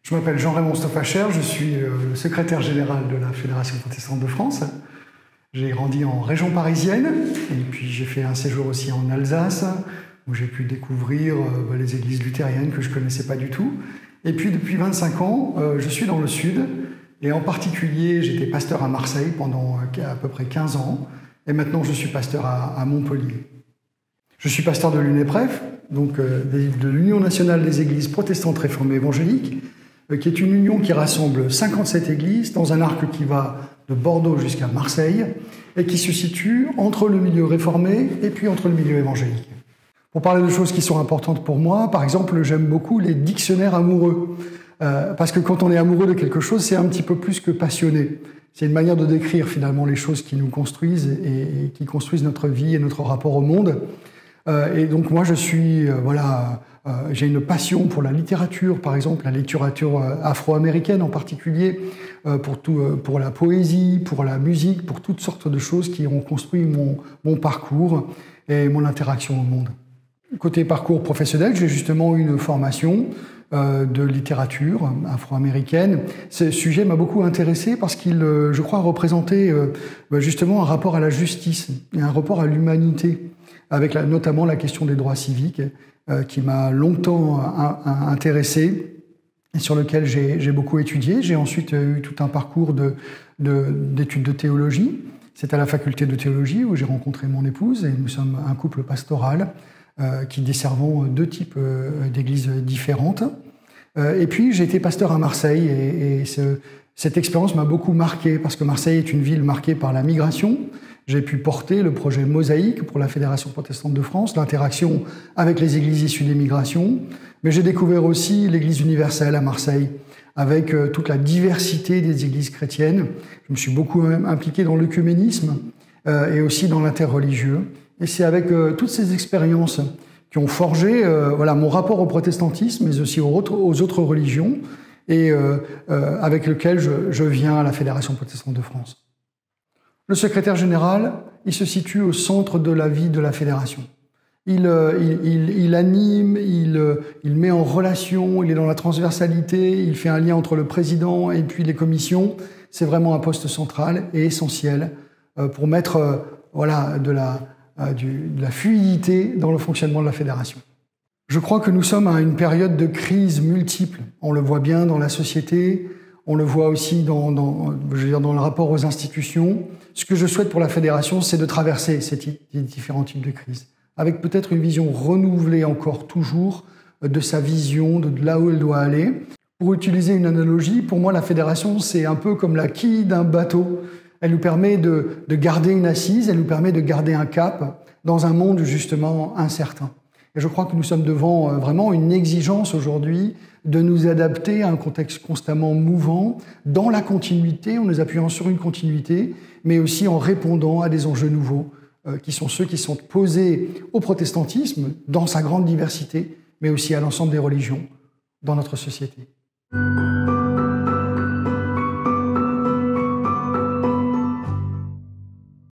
Je m'appelle Jean-Raymond Stoffacher, je suis le secrétaire général de la Fédération protestante de France. J'ai grandi en région parisienne et puis j'ai fait un séjour aussi en Alsace où j'ai pu découvrir les églises luthériennes que je ne connaissais pas du tout. Et puis depuis 25 ans, je suis dans le sud et en particulier j'étais pasteur à Marseille pendant à peu près 15 ans et maintenant je suis pasteur à Montpellier. Je suis pasteur de l'UNEPREF, donc de l'Union nationale des églises protestantes réformées évangéliques, qui est une union qui rassemble 57 églises dans un arc qui va de Bordeaux jusqu'à Marseille et qui se situe entre le milieu réformé et puis entre le milieu évangélique. Pour parler de choses qui sont importantes pour moi, par exemple, j'aime beaucoup les dictionnaires amoureux. Parce que quand on est amoureux de quelque chose, c'est un petit peu plus que passionné. C'est une manière de décrire finalement les choses qui nous construisent et qui construisent notre vie et notre rapport au monde. Et donc moi je suis j'ai une passion pour la littérature, par exemple la littérature afro-américaine en particulier, pour la poésie, pour la musique, pour toutes sortes de choses qui ont construit mon parcours et mon interaction au monde. Côté parcours professionnel, j'ai justement une formation de littérature afro-américaine. Ce sujet m'a beaucoup intéressé parce qu'il, je crois, représentait justement un rapport à la justice et un rapport à l'humanité, avec notamment la question des droits civiques, qui m'a longtemps intéressé et sur lequel j'ai beaucoup étudié. J'ai ensuite eu tout un parcours d'études de théologie. C'est à la faculté de théologie où j'ai rencontré mon épouse et nous sommes un couple pastoral qui desservons deux types d'églises différentes. Et puis j'ai été pasteur à Marseille et cette expérience m'a beaucoup marqué parce que Marseille est une ville marquée par la migration. J'ai pu porter le projet Mosaïque pour la Fédération protestante de France, l'interaction avec les églises issues des migrations. Mais j'ai découvert aussi l'Église universelle à Marseille, avec toute la diversité des églises chrétiennes. Je me suis beaucoup impliqué dans l'œcuménisme et aussi dans l'interreligieux. Et c'est avec toutes ces expériences qui ont forgé mon rapport au protestantisme, mais aussi aux autres religions, et avec lequel je viens à la Fédération protestante de France. Le secrétaire général, il se situe au centre de la vie de la fédération. Il anime, il met en relation, il est dans la transversalité, il fait un lien entre le président et puis les commissions. C'est vraiment un poste central et essentiel pour mettre de la fluidité dans le fonctionnement de la fédération. Je crois que nous sommes à une période de crise multiple. On le voit bien dans la société, on le voit aussi dans le rapport aux institutions. Ce que je souhaite pour la fédération, c'est de traverser ces différents types de crises, avec peut-être une vision renouvelée encore toujours de sa vision, de là où elle doit aller. Pour utiliser une analogie, pour moi, la fédération, c'est un peu comme la quille d'un bateau. Elle nous permet de garder une assise, elle nous permet de garder un cap dans un monde justement incertain. Et je crois que nous sommes devant vraiment une exigence aujourd'hui de nous adapter à un contexte constamment mouvant, dans la continuité, en nous appuyant sur une continuité, mais aussi en répondant à des enjeux nouveaux, qui sont ceux qui sont posés au protestantisme, dans sa grande diversité, mais aussi à l'ensemble des religions dans notre société.